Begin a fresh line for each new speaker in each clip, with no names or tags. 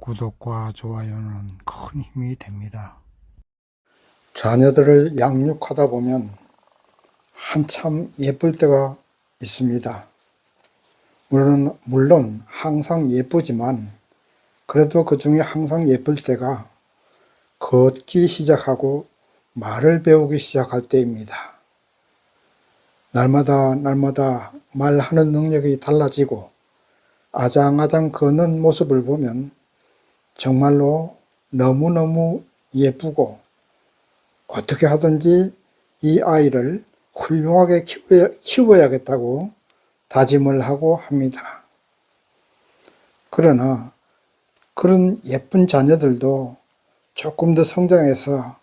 구독과 좋아요는 큰 힘이 됩니다.
자녀들을 양육하다 보면 한참 예쁠 때가 있습니다. 물론 항상 예쁘지만 그래도 그 중에 항상 예쁠 때가 걷기 시작하고 말을 배우기 시작할 때입니다. 날마다 말하는 능력이 달라지고 아장아장 걷는 모습을 보면 정말로 너무너무 예쁘고 어떻게 하든지 이 아이를 훌륭하게 키워야겠다고 다짐을 하고 합니다. 그러나 그런 예쁜 자녀들도 조금 더 성장해서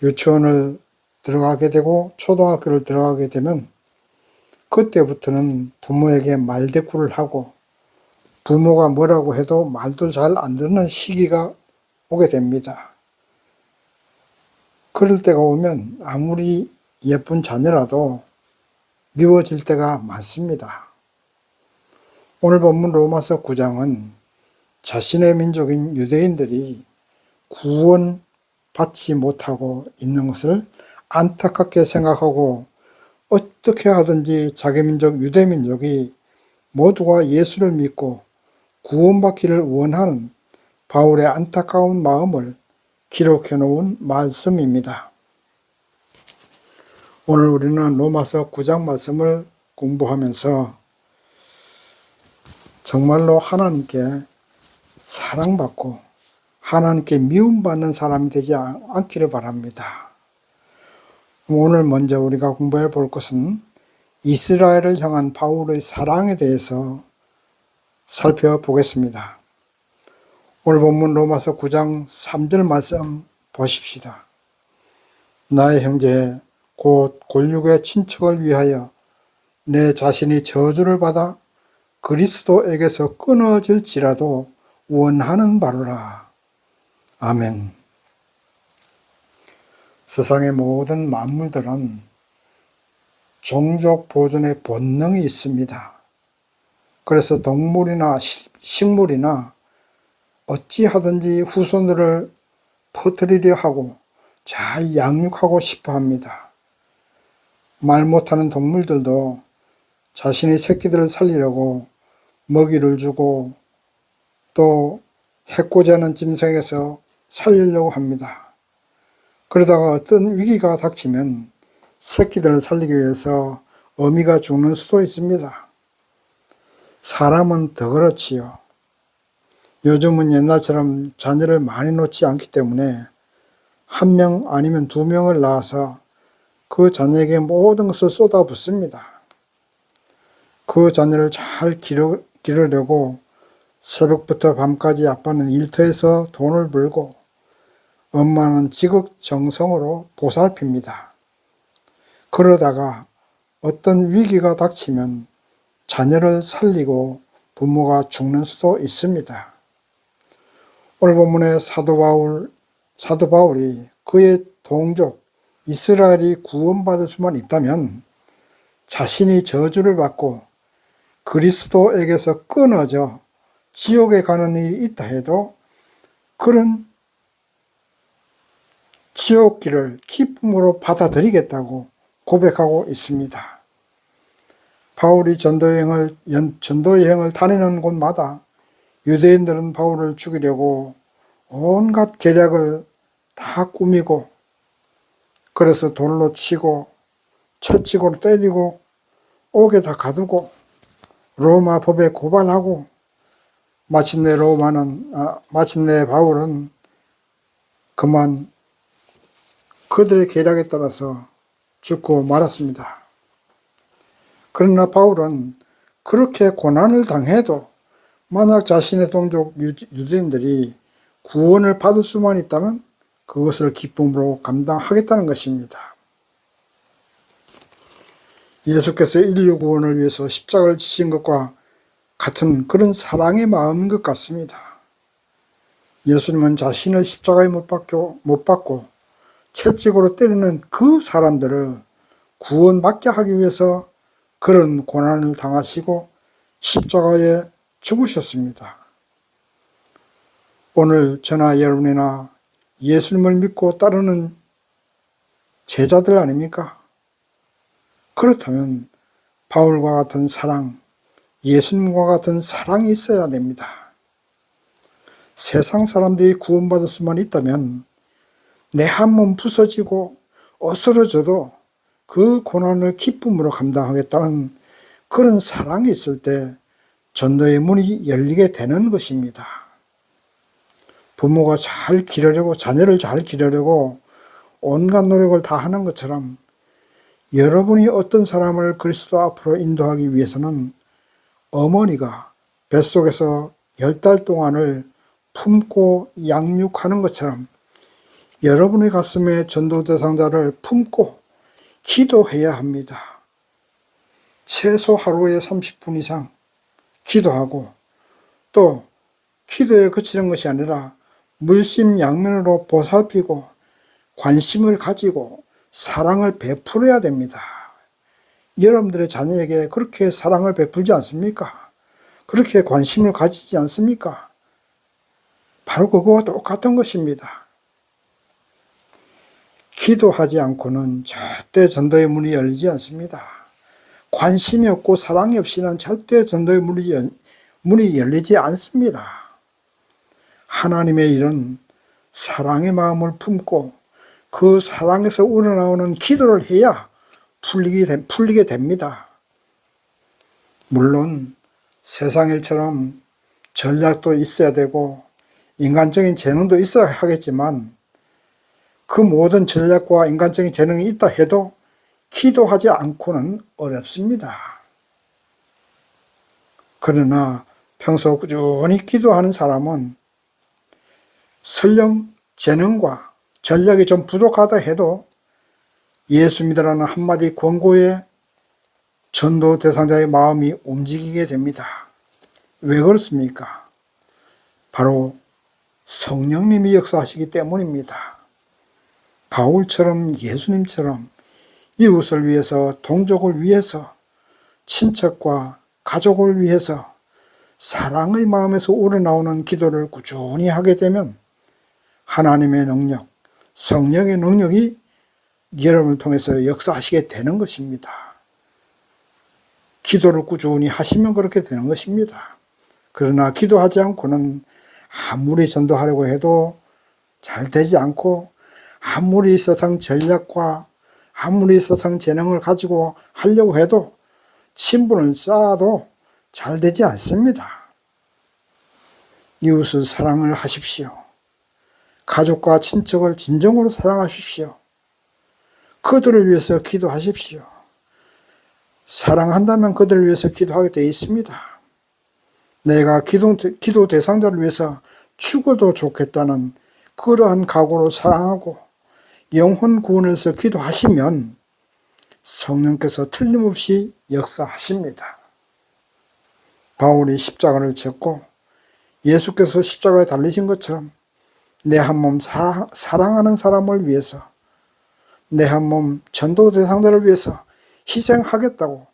유치원을 들어가게 되고 초등학교를 들어가게 되면 그때부터는 부모에게 말대꾸를 하고 부모가 뭐라고 해도 말도 잘 안 듣는 시기가 오게 됩니다. 그럴 때가 오면 아무리 예쁜 자녀라도 미워질 때가 많습니다. 오늘 본문 로마서 9장은 자신의 민족인 유대인들이 구원받지 못하고 있는 것을 안타깝게 생각하고 어떻게 하든지 자기 민족 유대민족이 모두가 예수를 믿고 구원받기를 원하는 바울의 안타까운 마음을 기록해 놓은 말씀입니다. 오늘 우리는 로마서 9장 말씀을 공부하면서 정말로 하나님께 사랑받고 하나님께 미움받는 사람이 되지 않기를 바랍니다. 오늘 먼저 우리가 공부해 볼 것은 이스라엘을 향한 바울의 사랑에 대해서 살펴보겠습니다. 오늘 본문 로마서 9장 3절 말씀 보십시다. 나의 형제 곧 골육의 친척을 위하여 내 자신이 저주를 받아 그리스도에게서 끊어질지라도 원하는 바로라. 아멘. 세상의 모든 만물들은 종족 보존의 본능이 있습니다. 그래서 동물이나 식물이나 어찌하든지 후손들을 퍼뜨리려 하고 잘 양육하고 싶어 합니다. 말 못하는 동물들도 자신의 새끼들을 살리려고 먹이를 주고 또 해코지 하는 짐승에게서 살리려고 합니다. 그러다가 어떤 위기가 닥치면 새끼들을 살리기 위해서 어미가 죽는 수도 있습니다. 사람은 더 그렇지요. 요즘은 옛날처럼 자녀를 많이 놓지 않기 때문에 한 명 아니면 두 명을 낳아서 그 자녀에게 모든 것을 쏟아붓습니다. 그 자녀를 잘 기르려고 새벽부터 밤까지 아빠는 일터에서 돈을 벌고 엄마는 지극정성으로 보살핍니다. 그러다가 어떤 위기가 닥치면 자녀를 살리고 부모가 죽는 수도 있습니다. 오늘 본문의 사도 바울이 그의 동족 이스라엘이 구원받을 수만 있다면 자신이 저주를 받고 그리스도에게서 끊어져 지옥에 가는 일이 있다 해도 그런 지옥길을 기쁨으로 받아들이겠다고 고백하고 있습니다. 바울이 전도여행을 다니는 곳마다 유대인들은 바울을 죽이려고 온갖 계략을 다 꾸미고 그래서 돌로 치고 채찍으로 때리고 옥에다 가두고 로마 법에 고발하고 마침내 바울은 그만 그들의 계략에 따라서 죽고 말았습니다. 그러나 바울은 그렇게 고난을 당해도 만약 자신의 동족 유대인들이 구원을 받을 수만 있다면 그것을 기쁨으로 감당하겠다는 것입니다. 예수께서 인류 구원을 위해서 십자가를 지신 것과 같은 그런 사랑의 마음인 것 같습니다. 예수님은 자신을 십자가에 못 박고 채찍으로 때리는 그 사람들을 구원받게 하기 위해서 그런 고난을 당하시고 십자가에 죽으셨습니다. 오늘 저나 여러분이나 예수님을 믿고 따르는 제자들 아닙니까? 그렇다면 바울과 같은 사랑, 예수님과 같은 사랑이 있어야 됩니다. 세상 사람들이 구원받을 수만 있다면 내 한 몸 부서지고 어스러져도 그 고난을 기쁨으로 감당하겠다는 그런 사랑이 있을 때 전도의 문이 열리게 되는 것입니다. 부모가 잘 기르려고, 자녀를 잘 기르려고 온갖 노력을 다 하는 것처럼 여러분이 어떤 사람을 그리스도 앞으로 인도하기 위해서는 어머니가 뱃속에서 10달 동안을 품고 양육하는 것처럼 여러분의 가슴에 전도 대상자를 품고 기도해야 합니다. 최소 하루에 30분 이상 기도하고, 또 기도에 그치는 것이 아니라 물심양면으로 보살피고 관심을 가지고 사랑을 베풀어야 됩니다. 여러분들의 자녀에게 그렇게 사랑을 베풀지 않습니까? 그렇게 관심을 가지지 않습니까? 바로 그거와 똑같은 것입니다. 기도하지 않고는 절대 전도의 문이 열리지 않습니다. 관심이 없고 사랑이 없이는 절대 전도의 문이 열리지 않습니다. 하나님의 일은 사랑의 마음을 품고 그 사랑에서 우러나오는 기도를 해야 풀리게 됩니다. 물론 세상 일처럼 전략도 있어야 되고 인간적인 재능도 있어야 하겠지만, 그 모든 전략과 인간적인 재능이 있다 해도 기도하지 않고는 어렵습니다. 그러나 평소 꾸준히 기도하는 사람은 설령 재능과 전략이 좀 부족하다 해도 예수 믿으라는 한마디 권고에 전도 대상자의 마음이 움직이게 됩니다. 왜 그렇습니까? 바로 성령님이 역사하시기 때문입니다. 바울처럼, 예수님처럼 이웃을 위해서, 동족을 위해서, 친척과 가족을 위해서 사랑의 마음에서 우러나오는 기도를 꾸준히 하게 되면 하나님의 능력, 성령의 능력이 여러분을 통해서 역사하시게 되는 것입니다. 기도를 꾸준히 하시면 그렇게 되는 것입니다. 그러나 기도하지 않고는 아무리 전도하려고 해도 잘 되지 않고, 아무리 세상 전략과 아무리 세상 재능을 가지고 하려고 해도 친분을 쌓아도 잘 되지 않습니다. 이웃을 사랑을 하십시오. 가족과 친척을 진정으로 사랑하십시오. 그들을 위해서 기도하십시오. 사랑한다면 그들을 위해서 기도하게 되어 있습니다. 내가 기도 대상자를 위해서 죽어도 좋겠다는 그러한 각오로 사랑하고 영혼 구원을 위해서 기도하시면 성령께서 틀림없이 역사하십니다. 바울이 십자가를 졌고 예수께서 십자가에 달리신 것처럼 내 한 몸 사랑하는 사람을 위해서, 내 한 몸 전도 대상자를 위해서 희생하겠다고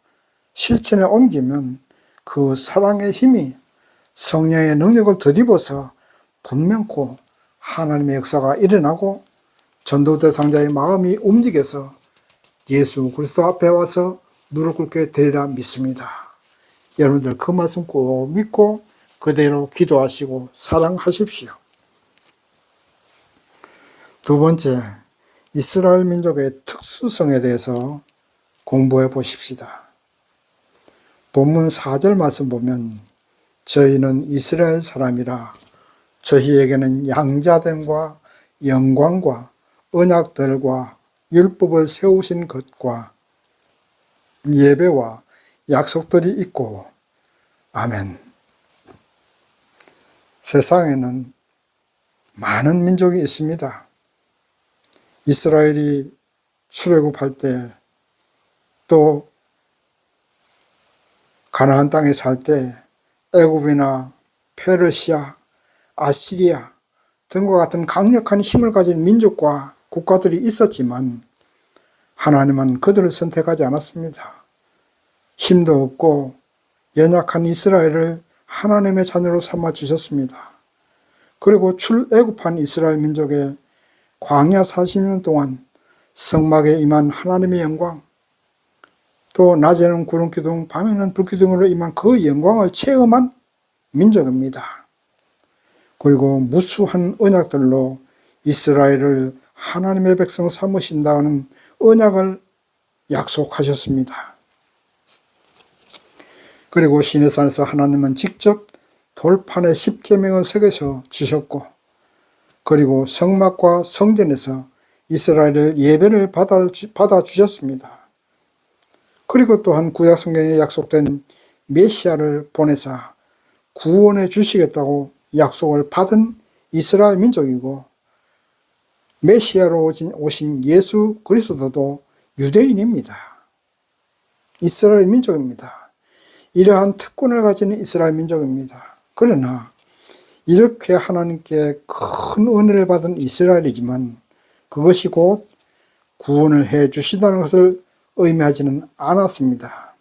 실천에 옮기면 그 사랑의 힘이 성령의 능력을 덧입어서 분명코 하나님의 역사가 일어나고 전도 대상자의 마음이 움직여서 예수 그리스도 앞에 와서 무릎 꿇게 되리라 믿습니다. 여러분들 그 말씀 꼭 믿고 그대로 기도하시고 사랑하십시오. 두 번째, 이스라엘 민족의 특수성에 대해서 공부해 보십시다. 본문 4절 말씀 보면 저희는 이스라엘 사람이라 저희에게는 양자됨과 영광과 언약들과 율법을 세우신 것과 예배와 약속들이 있고, 아멘. 세상에는 많은 민족이 있습니다. 이스라엘이 출애굽할 때, 또 가나안 땅에 살 때 애굽이나 페르시아, 아시리아 등과 같은 강력한 힘을 가진 민족과 국가들이 있었지만 하나님은 그들을 선택하지 않았습니다. 힘도 없고 연약한 이스라엘을 하나님의 자녀로 삼아 주셨습니다. 그리고 출애굽한 이스라엘 민족의 광야 40년 동안 성막에 임한 하나님의 영광, 또 낮에는 구름기둥, 밤에는 불기둥으로 임한 그 영광을 체험한 민족입니다. 그리고 무수한 언약들로 이스라엘을 하나님의 백성 삼으신다는 언약을 약속하셨습니다. 그리고 시내산에서 하나님은 직접 돌판에 십계명을 새겨서 주셨고, 그리고 성막과 성전에서 이스라엘을 예배를 받아주셨습니다. 그리고 또한 구약성경에 약속된 메시아를 보내사 구원해 주시겠다고 약속을 받은 이스라엘 민족이고, 메시아로 오신 예수 그리스도도 유대인입니다. 이스라엘 민족입니다. 이러한 특권을 가진 이스라엘 민족입니다. 그러나 이렇게 하나님께 큰 은혜를 받은 이스라엘이지만 그것이 곧 구원을 해 주시다는 것을 의미하지는 않았습니다.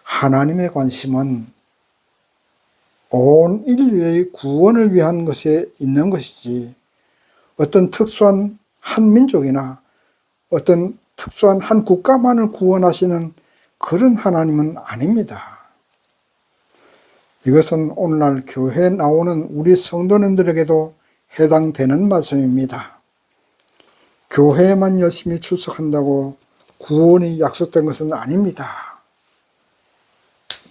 하나님의 관심은 온 인류의 구원을 위한 것에 있는 것이지, 어떤 특수한 한 민족이나 어떤 특수한 한 국가만을 구원하시는 그런 하나님은 아닙니다. 이것은 오늘날 교회에 나오는 우리 성도님들에게도 해당되는 말씀입니다. 교회에만 열심히 출석한다고 구원이 약속된 것은 아닙니다.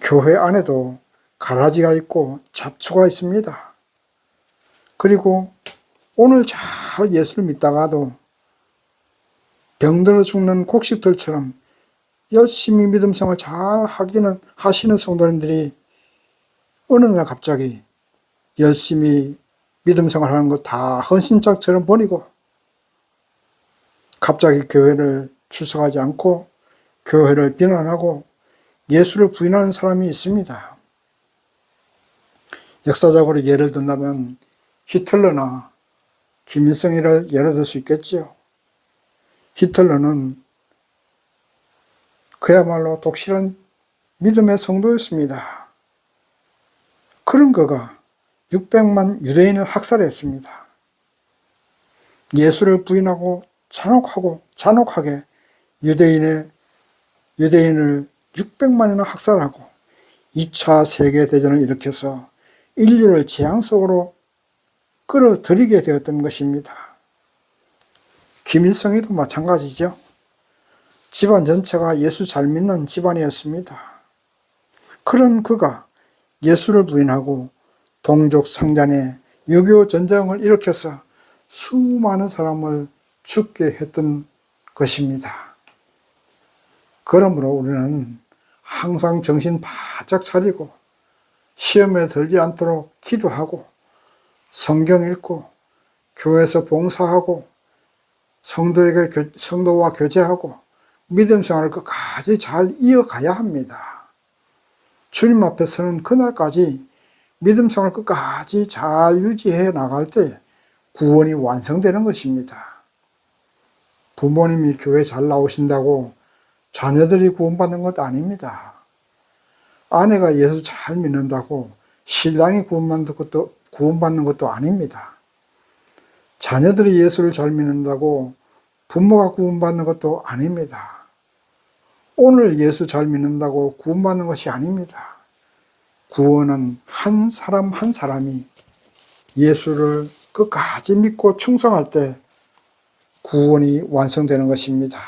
교회 안에도 가라지가 있고 잡초가 있습니다. 그리고 오늘 잘 예수를 믿다가도 병들어 죽는 곡식들처럼 열심히 믿음 생활 잘 하시는 성도님들이 어느 날 갑자기 열심히 믿음 생활하는 거 다 헌신짝처럼 버리고 갑자기 교회를 출석하지 않고 교회를 비난하고 예수를 부인하는 사람이 있습니다. 역사적으로 예를 든다면 히틀러나 김일성이를 예를 들 수 있겠지요. 히틀러는 그야말로 독실한 믿음의 성도였습니다. 그런 그가 600만 유대인을 학살했습니다. 예수를 부인하고 잔혹하게 유대인을 600만이나 학살하고 2차 세계대전을 일으켜서 인류를 재앙 속으로 끌어들이게 되었던 것입니다. 김일성이도 마찬가지죠. 집안 전체가 예수 잘 믿는 집안이었습니다. 그런 그가 예수를 부인하고 동족 상잔의 6.25 전쟁을 일으켜서 수많은 사람을 죽게 했던 것입니다. 그러므로 우리는 항상 정신 바짝 차리고 시험에 들지 않도록 기도하고 성경 읽고 교회에서 봉사하고 성도와 교제하고 믿음 생활을 끝까지 잘 이어가야 합니다. 주님 앞에 서는 그날까지 믿음 생활을 끝까지 잘 유지해 나갈 때 구원이 완성되는 것입니다. 부모님이 교회 잘 나오신다고 자녀들이 구원받는 것 아닙니다. 아내가 예수 잘 믿는다고 신랑이 구원받는 것도 아닙니다. 자녀들이 예수를 잘 믿는다고 부모가 구원받는 것도 아닙니다. 오늘 예수 잘 믿는다고 구원받는 것이 아닙니다. 구원은 한 사람 한 사람이 예수를 끝까지 믿고 충성할 때 구원이 완성되는 것입니다.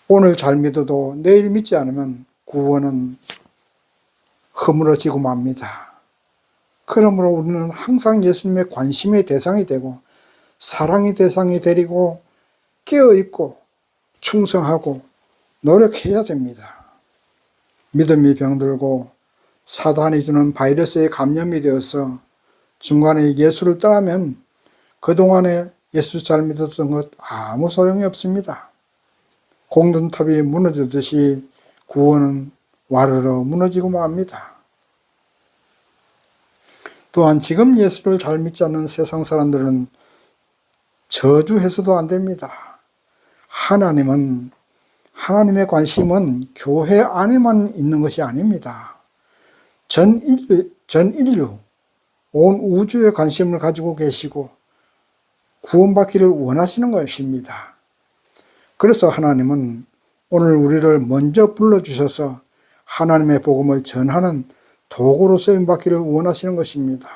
오늘 잘 믿어도 내일 믿지 않으면 구원은 허물어지고 맙니다. 그러므로 우리는 항상 예수님의 관심의 대상이 되고 사랑의 대상이 되고 깨어있고 충성하고 노력해야 됩니다. 믿음이 병들고 사단이 주는 바이러스에 감염이 되어서 중간에 예수를 떠나면 그동안에 예수 잘 믿었던 것 아무 소용이 없습니다. 공든탑이 무너지듯이 구원은 와르르 무너지고 맙니다. 또한 지금 예수를 잘 믿지 않는 세상 사람들은 저주해서도 안 됩니다. 하나님의 관심은 교회 안에만 있는 것이 아닙니다. 전 인류, 온 우주에 관심을 가지고 계시고 구원받기를 원하시는 것입니다. 그래서 하나님은 오늘 우리를 먼저 불러주셔서 하나님의 복음을 전하는 도구로 쓰임받기를 원하시는 것입니다.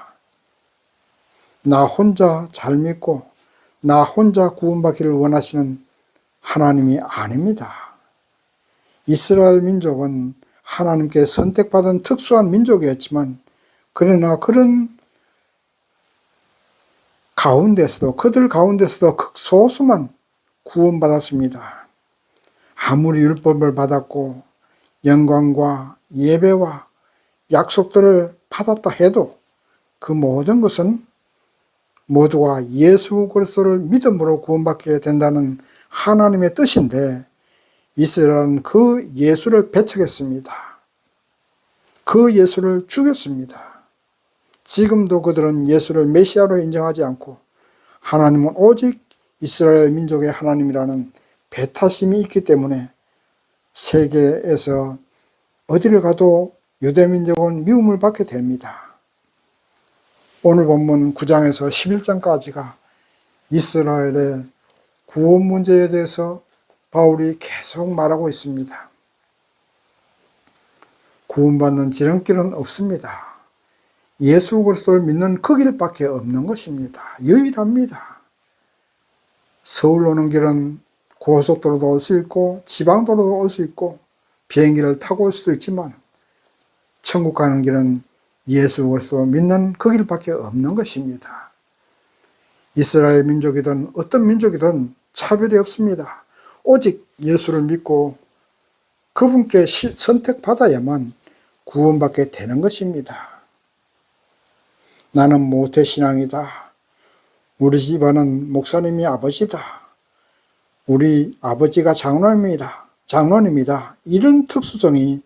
나 혼자 잘 믿고 나 혼자 구원받기를 원하시는 하나님이 아닙니다. 이스라엘 민족은 하나님께 선택받은 특수한 민족이었지만 그러나 그런 가운데서도 그들 가운데서도 극소수만 구원받았습니다. 아무리 율법을 받았고 영광과 예배와 약속들을 받았다 해도 그 모든 것은 모두가 예수 그리스도를 믿음으로 구원받게 된다는 하나님의 뜻인데 이스라엘은 그 예수를 배척했습니다. 그 예수를 죽였습니다. 지금도 그들은 예수를 메시아로 인정하지 않고 하나님은 오직 이스라엘 민족의 하나님이라는 배타심이 있기 때문에 세계에서 어디를 가도 유대민족은 미움을 받게 됩니다. 오늘 본문 9장에서 11장까지가 이스라엘의 구원 문제에 대해서 바울이 계속 말하고 있습니다. 구원받는 지름길은 없습니다. 예수 그리스도를 믿는 그 길밖에 없는 것입니다. 유일합니다. 서울 오는 길은 고속도로도 올 수 있고 지방도로도 올 수 있고 비행기를 타고 올 수도 있지만 천국 가는 길은 예수 그리스도 믿는 그 길밖에 없는 것입니다. 이스라엘 민족이든 어떤 민족이든 차별이 없습니다. 오직 예수를 믿고 그분께 선택받아야만 구원받게 되는 것입니다. 나는 모태신앙이다. 우리 집안은 목사님이 아버지다. 우리 아버지가 장로님이다. 이런 특수성이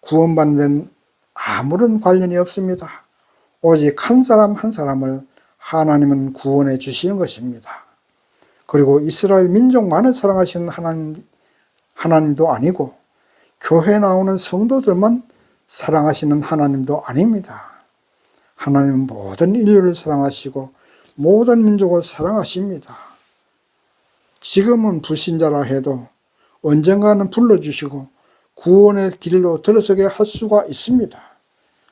구원받는 데는 아무런 관련이 없습니다. 오직 한 사람 한 사람을 하나님은 구원해 주시는 것입니다. 그리고 이스라엘 민족만을 사랑하시는 하나님도 아니고 교회 나오는 성도들만 사랑하시는 하나님도 아닙니다. 하나님은 모든 인류를 사랑하시고 모든 민족을 사랑하십니다. 지금은 불신자라 해도 언젠가는 불러주시고 구원의 길로 들어서게 할 수가 있습니다.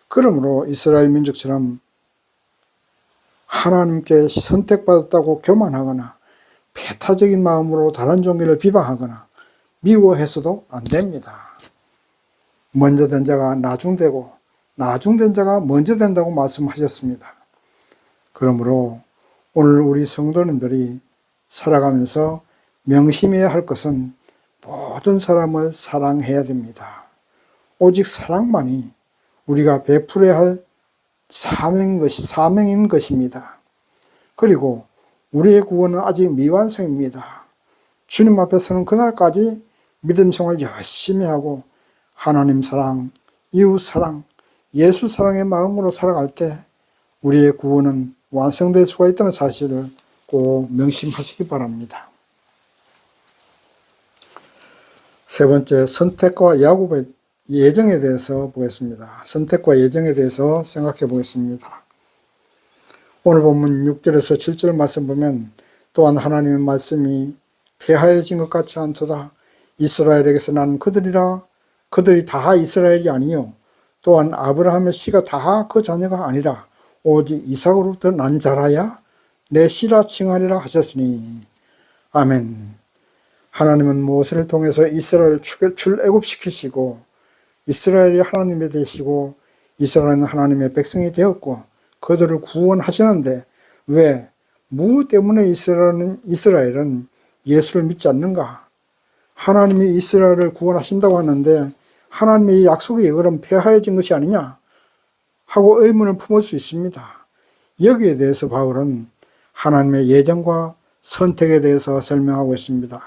그러므로 이스라엘 민족처럼 하나님께 선택받았다고 교만하거나 배타적인 마음으로 다른 종교를 비방하거나 미워해서도 안 됩니다. 먼저 된 자가 나중되고 나중된 자가 먼저 된다고 말씀하셨습니다. 그러므로 오늘 우리 성도님들이 살아가면서 명심해야 할 것은 모든 사람을 사랑해야 됩니다. 오직 사랑만이 우리가 베풀어야 할 사명인 것입니다. 그리고 우리의 구원은 아직 미완성입니다. 주님 앞에서는 그날까지 믿음 생활 열심히 하고 하나님 사랑, 이웃 사랑, 예수 사랑의 마음으로 살아갈 때 우리의 구원은 완성될 수가 있다는 사실을 꼭 명심하시기 바랍니다. 세 번째, 선택과 야곱의 예정에 대해서 보겠습니다. 선택과 예정에 대해서 생각해 보겠습니다. 오늘 본문 6절에서 7절 말씀 보면 또한 하나님의 말씀이 폐하여진 것 같지 않도다. 이스라엘에게서 난 그들이 다 이스라엘이 아니요 또한 아브라함의 씨가 다 그 자녀가 아니라 오직 이삭으로부터 난 자라야 내 씨라 칭하리라 하셨으니. 아멘. 하나님은 모세를 통해서 이스라엘을 출애굽시키시고 이스라엘이 하나님이 되시고 이스라엘은 하나님의 백성이 되었고 그들을 구원하시는데 왜 무엇 때문에 이스라엘은 예수를 믿지 않는가? 하나님이 이스라엘을 구원하신다고 하는데 하나님의 약속이 그럼 폐하여진 것이 아니냐? 하고 의문을 품을 수 있습니다. 여기에 대해서 바울은 하나님의 예정과 선택에 대해서 설명하고 있습니다.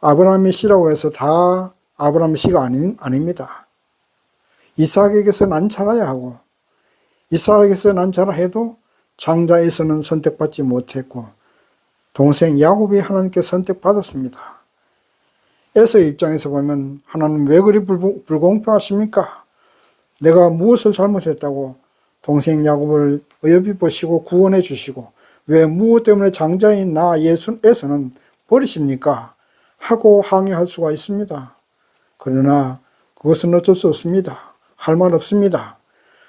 아브라함의 씨라고 해서 다 아브라함의 씨가 아닙니다. 이삭에게서 난 자라야 하고 이삭에게서 난 자라 해도 장자에서는 선택받지 못했고 동생 야곱이 하나님께 선택받았습니다. 에서의 입장에서 보면 하나님 왜 그리 불공평하십니까? 내가 무엇을 잘못했다고 동생 야곱을 어여비 보시고 구원해 주시고 왜 무엇 때문에 장자인 나 예수에서는 버리십니까? 하고 항의할 수가 있습니다. 그러나 그것은 어쩔 수 없습니다. 할 말 없습니다.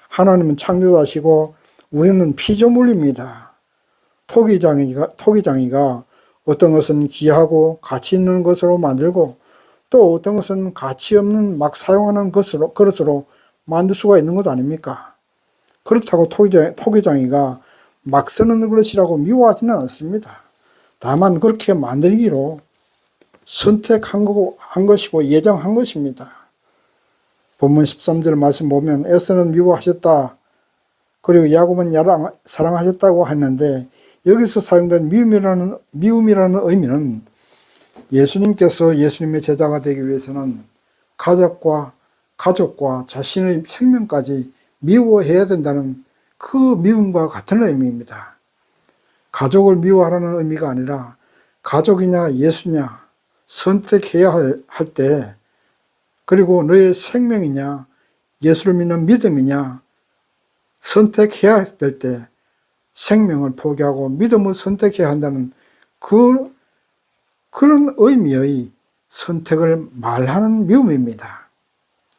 하나님은 창조자시고 우리는 피조물입니다. 토기장이가 어떤 것은 귀하고 가치 있는 것으로 만들고 또 어떤 것은 가치 없는 막 사용하는 그릇으로 만들 수가 있는 것 아닙니까? 그렇다고 토기장이가 막 쓰는 그릇이라고 미워하지는 않습니다. 다만 그렇게 만들기로 선택한 것이고 예정한 것입니다. 본문 13절 말씀 보면 에서는 미워하셨다. 그리고 야곱은 사랑하셨다고 했는데 여기서 사용된 미움이라는 의미는 예수님께서 예수님의 제자가 되기 위해서는 가족과 자신의 생명까지 미워해야 된다는 그 미움과 같은 의미입니다. 가족을 미워하라는 의미가 아니라 가족이냐 예수냐 선택해야 할 때, 그리고 너의 생명이냐 예수를 믿는 믿음이냐 선택해야 될 때 생명을 포기하고 믿음을 선택해야 한다는 그런 의미의 선택을 말하는 미움입니다.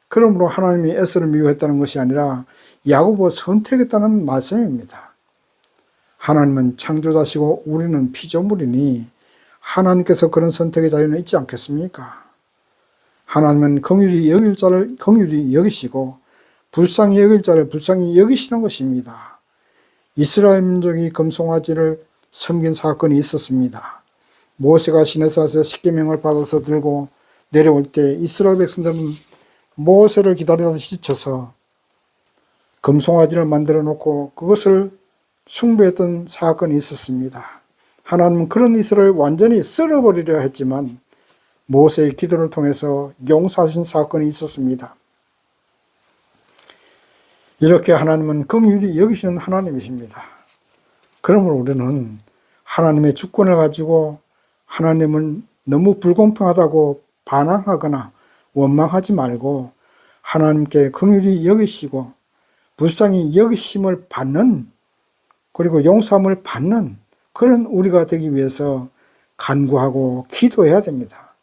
그러므로 하나님이 에서를 미워했다는 것이 아니라 야곱을 선택했다는 말씀입니다. 하나님은 창조자시고 우리는 피조물이니 하나님께서 그런 선택의 자유는 있지 않겠습니까? 하나님은 긍휼히 여길 자를 긍휼히 여기시고 불쌍히 여길 자를 불쌍히 여기시는 것입니다. 이스라엘 민족이 금송아지를 섬긴 사건이 있었습니다. 모세가 시내산에서 십계명을 받아서 들고 내려올 때 이스라엘 백성들은 모세를 기다리다 지쳐서 금송아지를 만들어 놓고 그것을 숭배했던 사건이 있었습니다. 하나님은 그런 이스라엘을 완전히 쓸어버리려 했지만 모세의 기도를 통해서 용서하신 사건이 있었습니다. 이렇게 하나님은 긍휼히 여기시는 하나님이십니다. 그러므로 우리는 하나님의 주권을 가지고 하나님을 너무 불공평하다고 반항하거나 원망하지 말고 하나님께 긍휼히 여기시고 불쌍히 여기심을 받는, 그리고 용서함을 받는 그런 우리가 되기 위해서 간구하고 기도해야 됩니다.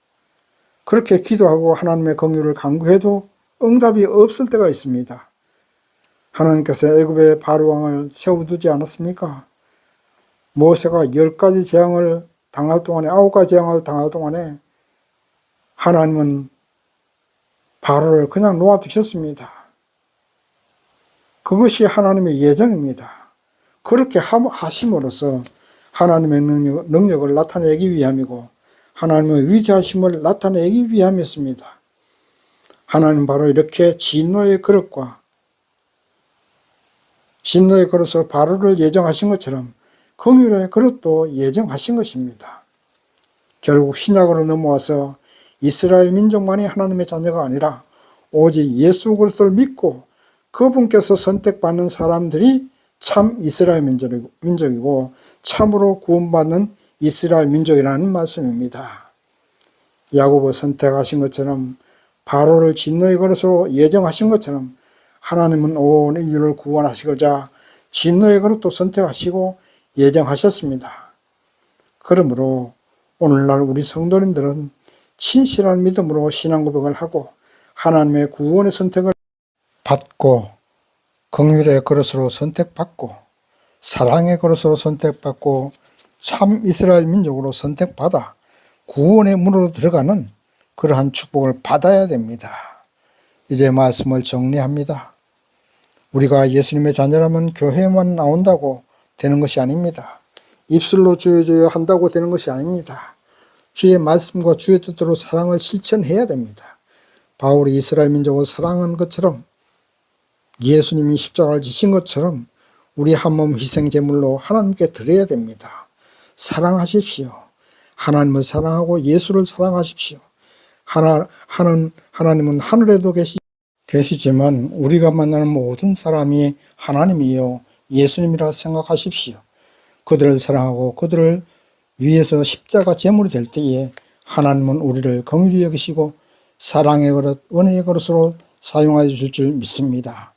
그렇게 기도하고 하나님의 긍휼을 간구해도 응답이 없을 때가 있습니다. 하나님께서 애굽의 바로왕을 세워두지 않았습니까? 모세가 10가지 재앙을 당할 동안에 9가지 재앙을 당할 동안에 하나님은 바로를 그냥 놓아두셨습니다. 그것이 하나님의 예정입니다. 그렇게 하심으로써 하나님의 능력을 나타내기 위함이고 하나님의 위대하심을 나타내기 위함이었습니다. 하나님은 바로 이렇게 진노의 그릇과 진노의 그릇으로 바로를 예정하신 것처럼 긍휼의 그릇도 예정하신 것입니다. 결국 신약으로 넘어와서 이스라엘 민족만이 하나님의 자녀가 아니라 오직 예수 그리스도를 믿고 그분께서 선택받는 사람들이 참 이스라엘 민족이고 참으로 구원받는 이스라엘 민족이라는 말씀입니다. 야곱을 선택하신 것처럼 바로를 진노의 그릇으로 예정하신 것처럼 하나님은 온 인류를 구원하시고자 진노의 그릇도 선택하시고 예정하셨습니다. 그러므로 오늘날 우리 성도님들은 진실한 믿음으로 신앙 고백을 하고 하나님의 구원의 선택을 받고 긍휼의 그릇으로 선택받고 사랑의 그릇으로 선택받고 참 이스라엘 민족으로 선택받아 구원의 문으로 들어가는 그러한 축복을 받아야 됩니다. 이제 말씀을 정리합니다. 우리가 예수님의 자녀라면 교회만 나온다고 되는 것이 아닙니다. 입술로 주여 한다고 되는 것이 아닙니다. 주의 말씀과 주의 뜻대로 사랑을 실천해야 됩니다. 바울이 이스라엘 민족을 사랑한 것처럼 예수님이 십자가를 지신 것처럼 우리 한 몸 희생 제물로 하나님께 드려야 됩니다. 사랑하십시오. 하나님을 사랑하고 예수를 사랑하십시오. 하나님은 하늘에도 계시지만 우리가 만나는 모든 사람이 하나님이요 예수님이라 생각하십시오. 그들을 사랑하고 그들을 위해서 십자가 제물이 될 때에 하나님은 우리를 긍휼히 여기시고 사랑의 그릇, 은혜의 그릇으로 사용하여 주실 줄 믿습니다.